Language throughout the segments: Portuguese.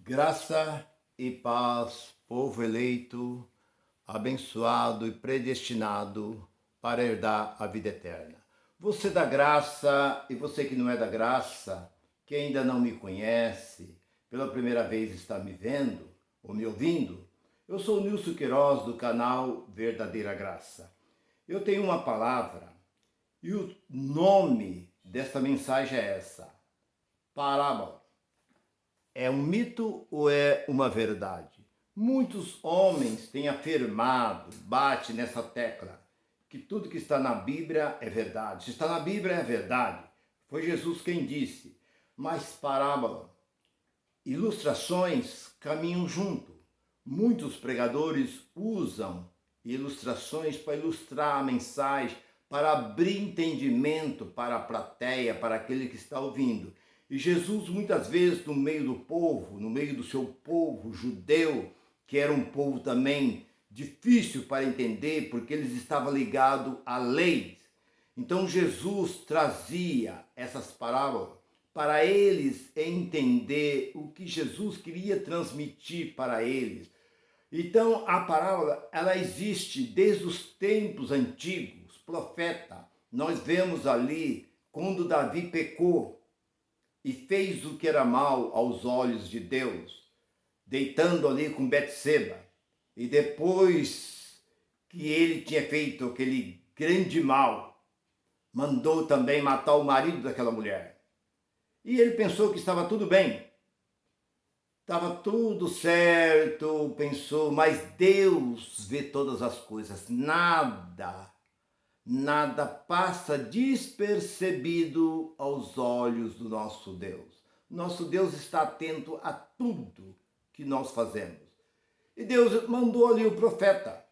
Graça e paz, povo eleito, abençoado e predestinado para herdar a vida eterna. Você da graça e você que não é da graça, que ainda não me conhece, pela primeira vez está me vendo ou me ouvindo, eu sou o Nilson Queiroz do canal Verdadeira Graça. Eu tenho uma palavra e o nome desta mensagem é essa: parábola. É um mito ou é uma verdade? Muitos homens têm afirmado, bate nessa tecla, que tudo que está na Bíblia é verdade. Se está na Bíblia é verdade. Foi Jesus quem disse. Mas parábola, ilustrações caminham junto. Muitos pregadores usam ilustrações para ilustrar a mensagem, para abrir entendimento para a plateia, para aquele que está ouvindo. E Jesus, muitas vezes, no meio do povo, no meio do seu povo judeu, que era um povo também difícil para entender, porque eles estavam ligados à lei. Então Jesus trazia essas parábolas para eles entender o que Jesus queria transmitir para eles. Então a parábola, ela existe desde os tempos antigos, profeta. Nós vemos ali quando Davi pecou e fez o que era mal aos olhos de Deus, deitando ali com Betseba. E depois que ele tinha feito aquele grande mal, mandou também matar o marido daquela mulher. E ele pensou que estava tudo bem, estava tudo certo, pensou, mas Deus vê todas as coisas, nada passa despercebido aos olhos do nosso Deus. Nosso Deus está atento a tudo que nós fazemos. E Deus mandou ali o profeta.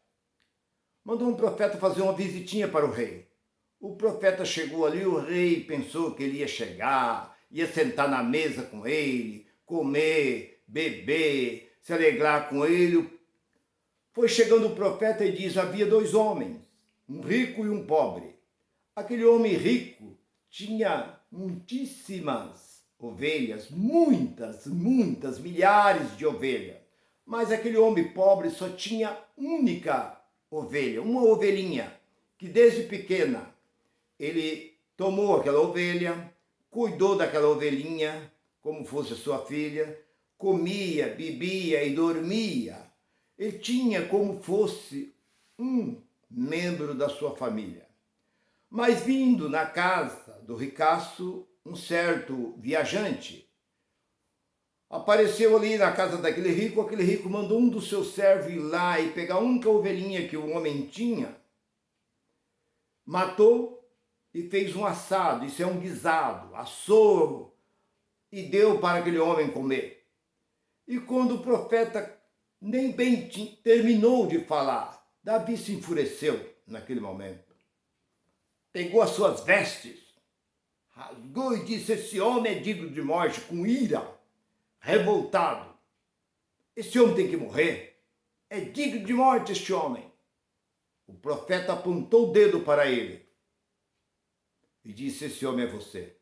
Mandou um profeta fazer uma visitinha para o rei. O profeta chegou ali, o rei pensou que ele ia chegar, ia sentar na mesa com ele, comer, beber, se alegrar com ele. Foi chegando o profeta e diz: havia dois homens, um rico e um pobre. Aquele homem rico tinha muitíssimas ovelhas, muitas, milhares de ovelhas. Mas aquele homem pobre só tinha única ovelha, uma ovelhinha, que desde pequena ele tomou aquela ovelha, cuidou daquela ovelhinha como fosse sua filha, comia, bebia e dormia. Ele tinha como fosse um membro da sua família. Mas vindo na casa do ricaço, um certo viajante apareceu ali na casa daquele rico. Aquele rico mandou um dos seus servos ir lá e pegar a única ovelhinha que o homem tinha, matou e fez um assado, isso é um guisado, assou e deu para aquele homem comer. E quando o profeta nem bem terminou de falar, Davi se enfureceu naquele momento. Pegou as suas vestes, rasgou e disse: esse homem é digno de morte, com ira, revoltado. Esse homem tem que morrer. É digno de morte este homem. O profeta apontou o dedo para ele e disse: esse homem é você.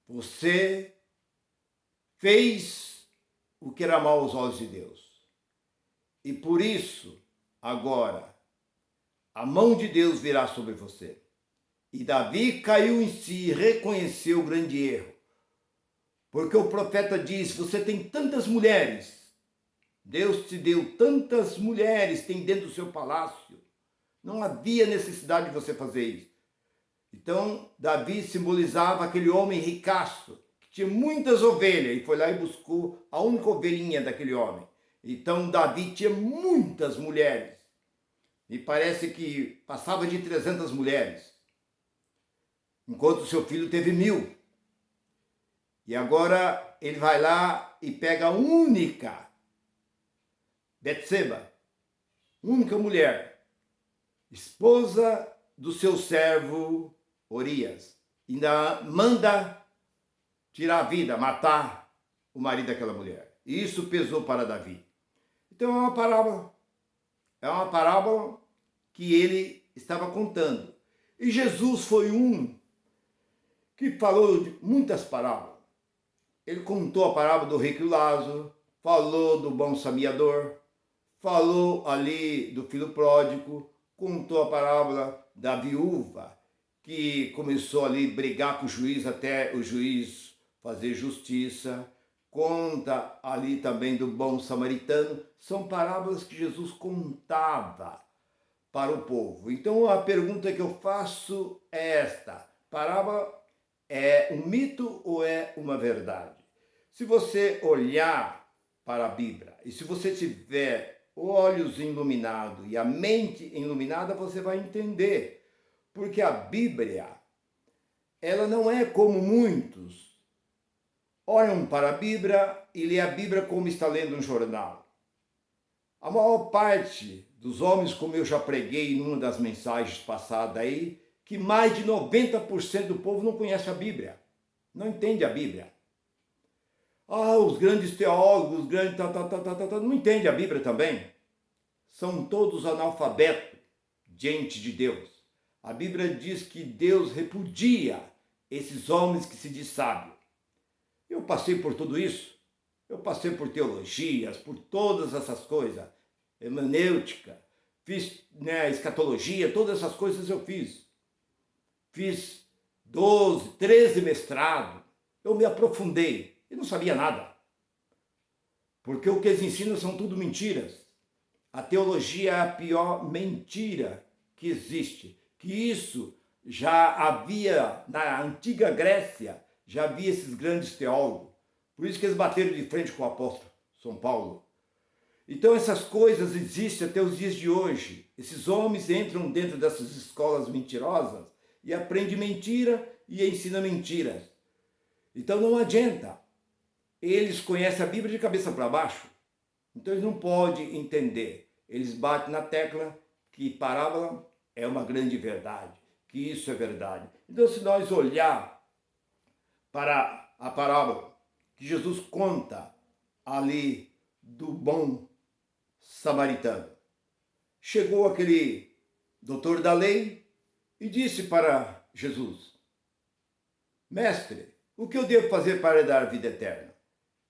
Você fez o que era mal aos olhos de Deus. E por isso, agora, a mão de Deus virá sobre você. E Davi caiu em si e reconheceu o grande erro. Porque o profeta diz: você tem tantas mulheres, Deus te deu tantas mulheres, tem dentro do seu palácio. Não havia necessidade de você fazer isso. Então, Davi simbolizava aquele homem ricaço, que tinha muitas ovelhas, e foi lá e buscou a única ovelhinha daquele homem. Então, Davi tinha muitas mulheres. Me parece que passava de 300 mulheres, enquanto seu filho teve 1000. E agora ele vai lá e pega a única, Betseba, única mulher, esposa do seu servo Urias. Ainda manda tirar a vida, matar o marido daquela mulher. E isso pesou para Davi. Então é uma parábola. É uma parábola que ele estava contando. E Jesus foi um que falou de muitas parábolas. Ele contou a parábola do rico e Lázaro, falou do bom sameador, falou ali do filho pródigo, contou a parábola da viúva, que começou ali a brigar com o juiz até o juiz fazer justiça. Conta ali também do bom samaritano. São parábolas que Jesus contava para o povo. Então a pergunta que eu faço é esta: parábola é um mito ou é uma verdade? Se você olhar para a Bíblia e se você tiver olhos iluminados e a mente iluminada, você vai entender. Porque a Bíblia, ela não é como muitos olham para a Bíblia e lê a Bíblia como está lendo um jornal. A maior parte dos homens, como eu já preguei em uma das mensagens passadas aí, que mais de 90% do povo não conhece a Bíblia, não entende a Bíblia. Os grandes teólogos, os grandes não entendem a Bíblia também. São todos analfabetos diante de Deus. A Bíblia diz que Deus repudia esses homens que se diz sábio. Eu passei por tudo isso. Eu passei por teologias, por todas essas coisas. Hermenêutica, fiz escatologia, todas essas coisas eu fiz. Fiz 12, 13 mestrados. Eu me aprofundei e não sabia nada. Porque o que eles ensinam são tudo mentiras. A teologia é a pior mentira que existe. Que isso já havia na antiga Grécia, já havia esses grandes teólogos. Por isso que eles bateram de frente com o apóstolo São Paulo. Então essas coisas existem até os dias de hoje. Esses homens entram dentro dessas escolas mentirosas e aprendem mentira e ensinam mentiras. Então não adianta. Eles conhecem a Bíblia de cabeça para baixo. Então eles não podem entender. Eles batem na tecla que parábola é uma grande verdade, que isso é verdade. Então se nós olhar para a parábola que Jesus conta ali do bom samaritano, chegou aquele doutor da lei e disse para Jesus: Mestre, o que eu devo fazer para dar a vida eterna?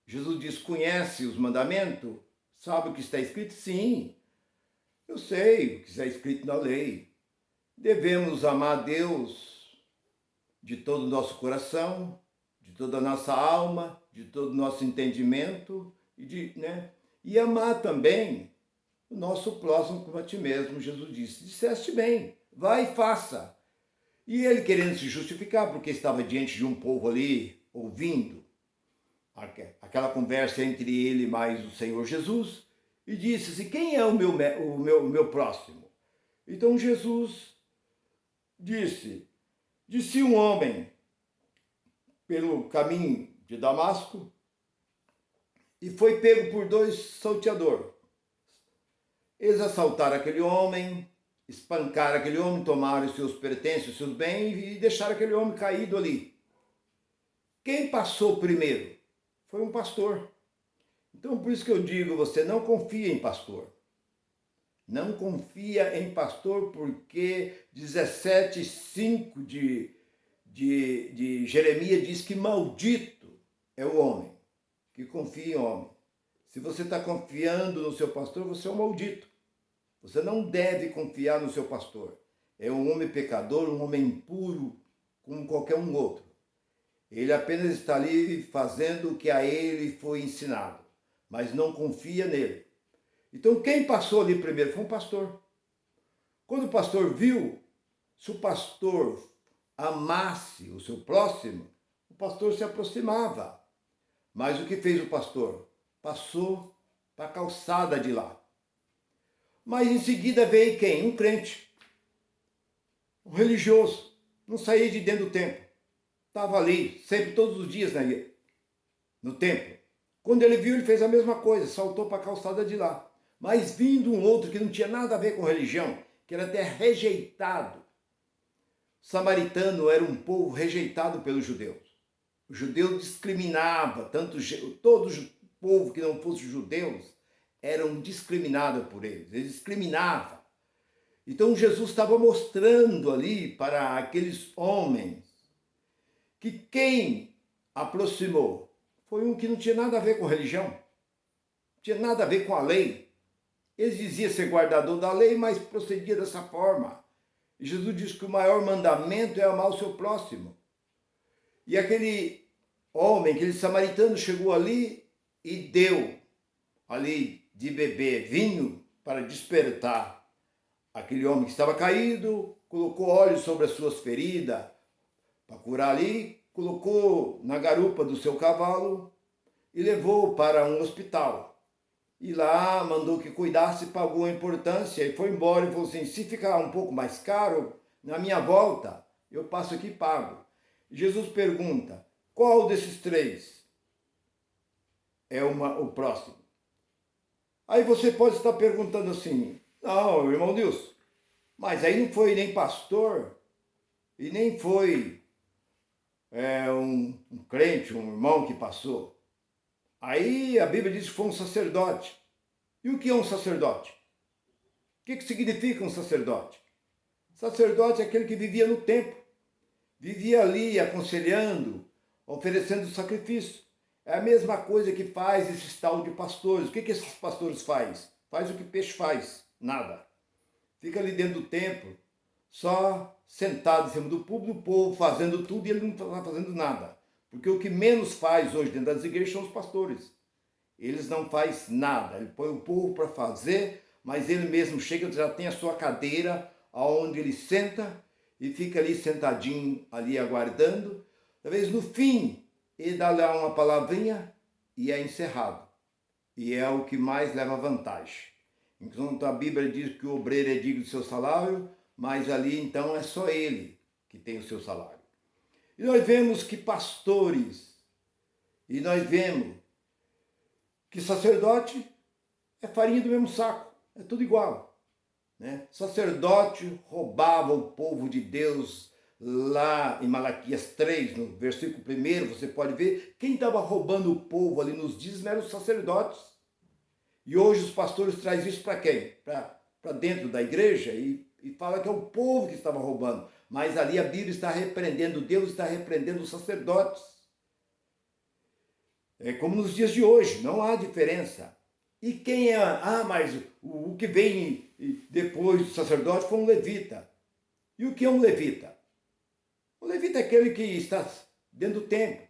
Jesus diz: conhece os mandamentos? Sabe o que está escrito? Sim, eu sei o que está escrito na lei. Devemos amar a Deus de todo o nosso coração, de toda a nossa alma, de todo o nosso entendimento e amar também o nosso próximo como a ti mesmo. Jesus disse: disseste bem, vai e faça. E ele, querendo se justificar, porque estava diante de um povo ali, ouvindo aquela conversa entre ele e mais o Senhor Jesus, e disse assim: quem é o meu próximo? Então Jesus disse um homem pelo caminho de Damasco e foi pego por 2 salteadores. Eles assaltaram aquele homem, espancaram aquele homem, tomaram os seus pertences, os seus bens e deixaram aquele homem caído ali. Quem passou primeiro? Foi um pastor. Então por isso que eu digo, você não confia em pastor. Não confia em pastor, porque 17:5 de Jeremias diz que maldito é o homem que confia em homem. Se você está confiando no seu pastor, você é um maldito. Você não deve confiar no seu pastor. É um homem pecador, um homem impuro, como qualquer um outro. Ele apenas está ali fazendo o que a ele foi ensinado, mas não confia nele. Então quem passou ali primeiro foi um pastor. Quando o pastor viu, se o pastor amasse o seu próximo, o pastor se aproximava. Mas o que fez o pastor? Passou para a calçada de lá. Mas em seguida veio quem? Um crente, um religioso, não saía de dentro do templo. Estava ali, sempre, todos os dias no templo. Quando ele viu, ele fez a mesma coisa, saltou para a calçada de lá. Mas vindo um outro que não tinha nada a ver com religião, que era até rejeitado. O samaritano era um povo rejeitado pelos judeus. O judeu discriminava, todo o povo que não fosse judeus eram discriminados por eles. Eles discriminavam. Então Jesus estava mostrando ali para aqueles homens que quem aproximou foi um que não tinha nada a ver com religião, não tinha nada a ver com a lei. Ele dizia ser guardador da lei, mas procedia dessa forma. E Jesus diz que o maior mandamento é amar o seu próximo. E aquele homem, aquele samaritano chegou ali e deu ali de beber vinho para despertar aquele homem que estava caído, colocou óleo sobre as suas feridas para curar ali, colocou na garupa do seu cavalo e levou para um hospital. E lá mandou que cuidasse, pagou a importância e foi embora e falou assim, se ficar um pouco mais caro, na minha volta, eu passo aqui e pago. Jesus pergunta, qual desses três é o próximo? Aí você pode estar perguntando assim, não, irmão Deus, mas aí não foi nem pastor e nem foi um crente, um irmão que passou. Aí a Bíblia diz que foi um sacerdote. E o que é um sacerdote? O que significa um sacerdote? Sacerdote é aquele que vivia no templo, vivia ali aconselhando, oferecendo sacrifício. É a mesma coisa que faz esses tal de pastores. O que esses pastores fazem? Faz o que peixe faz, nada. Fica ali dentro do templo, só sentado em cima do público, o povo fazendo tudo e ele não está fazendo nada. Porque o que menos faz hoje dentro das igrejas são os pastores. Eles não fazem nada, ele põe o povo para fazer, mas ele mesmo chega, já tem a sua cadeira, onde ele senta e fica ali sentadinho, ali aguardando. Talvez no fim, ele dá lá uma palavrinha e é encerrado. E é o que mais leva vantagem. Enquanto a Bíblia diz que o obreiro é digno do seu salário, mas ali então é só ele que tem o seu salário. E nós vemos que pastores, e nós vemos que sacerdote é farinha do mesmo saco, é tudo igual. Né? Sacerdote roubava o povo de Deus lá em Malaquias 3, no versículo 1, você pode ver, quem estava roubando o povo ali nos dízimos eram os sacerdotes. E hoje os pastores trazem isso para quem? Para dentro da igreja e fala que é o povo que estava roubando. Mas ali a Bíblia está repreendendo, Deus está repreendendo os sacerdotes. É como nos dias de hoje, não há diferença. E quem é? Mas o que vem depois do sacerdote foi um levita. E o que é um levita? O levita é aquele que está dentro do templo,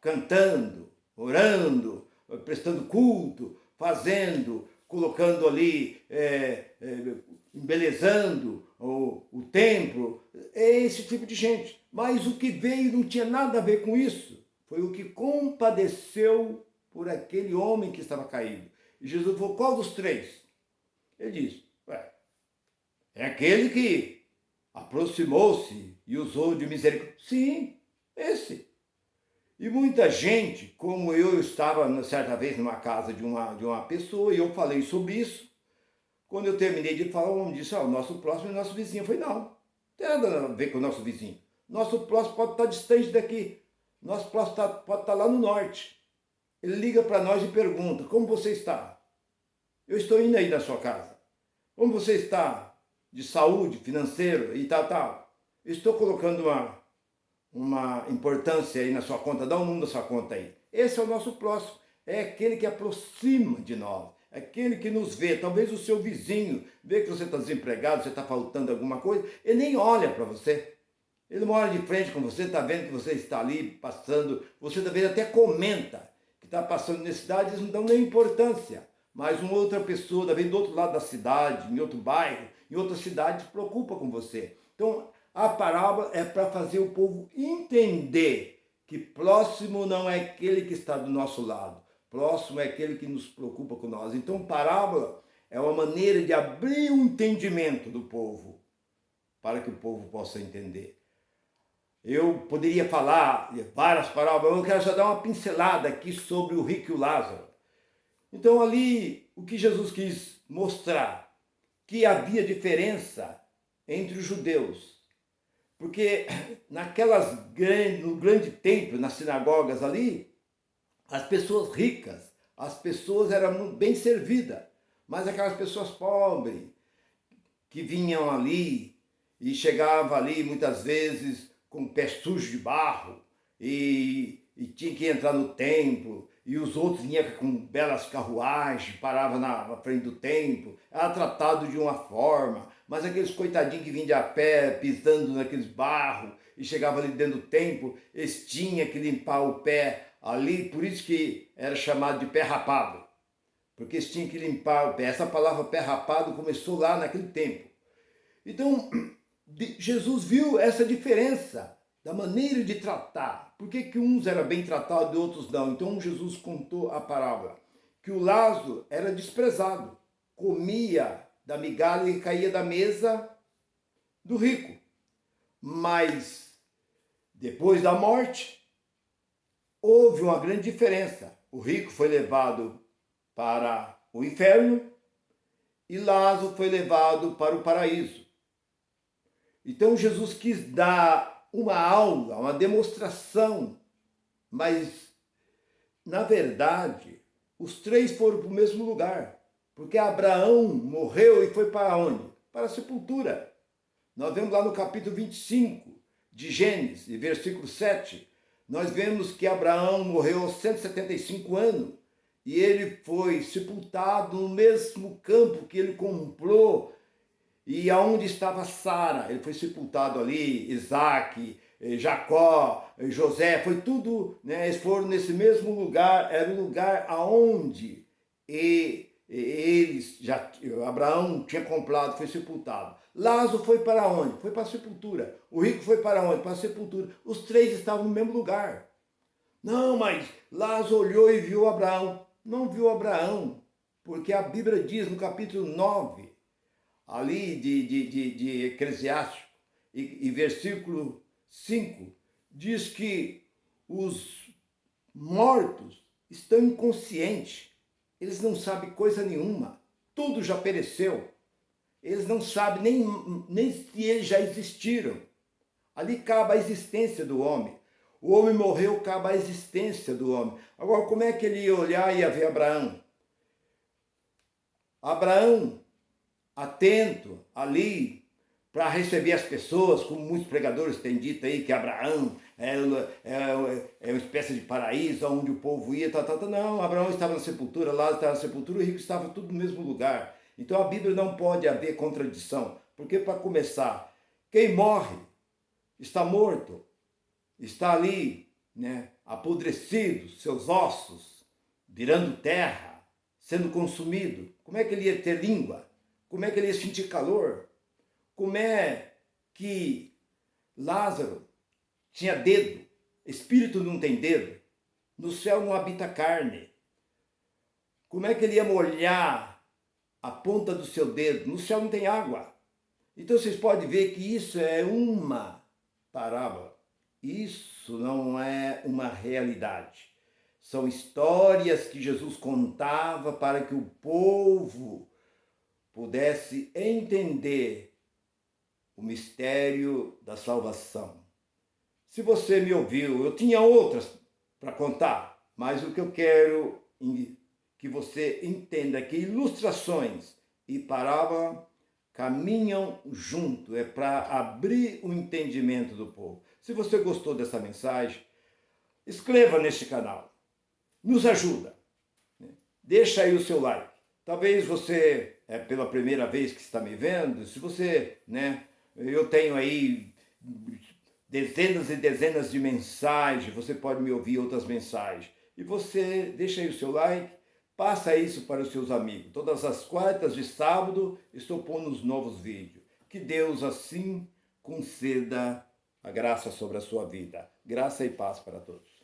cantando, orando, prestando culto, fazendo, colocando ali, embelezando o templo. É esse tipo de gente. Mas o que veio não tinha nada a ver com isso. Foi o que compadeceu por aquele homem que estava caído. E Jesus falou, qual dos três? Ele disse, é aquele que aproximou-se e usou de misericórdia. Sim, esse. E muita gente, como eu estava certa vez numa casa de uma pessoa e eu falei sobre isso, quando eu terminei de falar, o homem disse, o nosso próximo é nosso vizinho. Eu falei, não tem nada a ver com o nosso vizinho. Nosso próximo pode estar distante daqui. Nosso próximo pode estar lá no norte. Ele liga para nós e pergunta, como você está? Eu estou indo aí na sua casa. Como você está? De saúde, financeiro e tal. Eu estou colocando uma importância aí na sua conta, dá um número da sua conta aí. Esse é o nosso próximo, é aquele que aproxima de nós, é aquele que nos vê. Talvez o seu vizinho vê que você está desempregado, você está faltando alguma coisa, ele nem olha para você. Ele mora de frente com você, está vendo que você está ali passando, você talvez até comenta que está passando necessidade, eles não dão nem importância. Mas uma outra pessoa, talvez do outro lado da cidade, em outro bairro, em outra cidade, se preocupa com você. Então, a parábola é para fazer o povo entender que próximo não é aquele que está do nosso lado. Próximo é aquele que nos preocupa com nós. Então, parábola é uma maneira de abrir o entendimento do povo, para que o povo possa entender. Eu poderia falar várias parábolas, eu quero só dar uma pincelada aqui sobre o rico e o Lázaro. Então, ali, o que Jesus quis mostrar? Que havia diferença entre os judeus. Porque no grande templo, nas sinagogas ali, as pessoas ricas, as pessoas eram bem servidas. Mas aquelas pessoas pobres, que vinham ali e chegavam ali muitas vezes com o pé sujo de barro e e tinha que entrar no templo, e os outros vinham com belas carruagens, paravam na frente do templo, era tratado de uma forma, mas aqueles coitadinhos que vinham de a pé, pisando naqueles barros, e chegavam ali dentro do templo, eles tinham que limpar o pé ali, por isso que era chamado de pé rapado, porque eles tinham que limpar o pé. Essa palavra pé rapado começou lá naquele tempo. Então, Jesus viu essa diferença da maneira de tratar. Por que uns eram bem tratados e outros não? Então Jesus contou a parábola que o Lázaro era desprezado, comia da migalha e caía da mesa do rico. Mas depois da morte, houve uma grande diferença. O rico foi levado para o inferno e Lázaro foi levado para o paraíso. Então Jesus quis dar uma aula, uma demonstração, mas na verdade os três foram para o mesmo lugar, porque Abraão morreu e foi para onde? Para a sepultura. Nós vemos lá no capítulo 25 de Gênesis, versículo 7, nós vemos que Abraão morreu aos 175 anos e ele foi sepultado no mesmo campo que ele comprou e aonde estava Sara. Ele foi sepultado ali, Isaac, Jacó, José, foi tudo, né? Eles foram nesse mesmo lugar, era o lugar aonde Abraão tinha comprado, foi sepultado. Lázaro foi para onde? Foi para a sepultura. O rico foi para onde? Para a sepultura. Os três estavam no mesmo lugar. Não, mas Lázaro olhou e viu Abraão. Não viu Abraão, porque a Bíblia diz no capítulo 9, ali de Eclesiástico, e versículo 5, diz que os mortos estão inconscientes, eles não sabem coisa nenhuma, tudo já pereceu, eles não sabem nem se eles já existiram. Ali acaba a existência do homem. O homem morreu, acaba a existência do homem. Agora, como é que ele ia olhar e ia ver Abraão? Abraão, atento ali para receber as pessoas, como muitos pregadores têm dito aí, que Abraão é uma espécie de paraíso onde o povo ia, Não, Abraão estava na sepultura, Lázaro estava na sepultura, o rico estava tudo no mesmo lugar. Então a Bíblia não pode haver contradição, porque para começar, quem morre está morto, está ali, né, apodrecido, seus ossos, virando terra, sendo consumido. Como é que ele ia ter língua? Como é que ele ia sentir calor? Como é que Lázaro tinha dedo? Espírito não tem dedo. No céu não habita carne. Como é que ele ia molhar a ponta do seu dedo? No céu não tem água. Então vocês podem ver que isso é uma parábola. Isso não é uma realidade. São histórias que Jesus contava para que o povo pudesse entender o mistério da salvação. Se você me ouviu, eu tinha outras para contar, mas o que eu quero que você entenda é que ilustrações e parábola caminham junto, é para abrir o entendimento do povo. Se você gostou dessa mensagem, inscreva neste canal, nos ajuda, né? Deixa aí o seu like. Talvez você é pela primeira vez que está me vendo, se você, né, eu tenho aí dezenas e dezenas de mensagens, você pode me ouvir outras mensagens. E você deixa aí o seu like, passa isso para os seus amigos. Todas as quartas de sábado estou pondo os novos vídeos. Que Deus assim conceda a graça sobre a sua vida. Graça e paz para todos.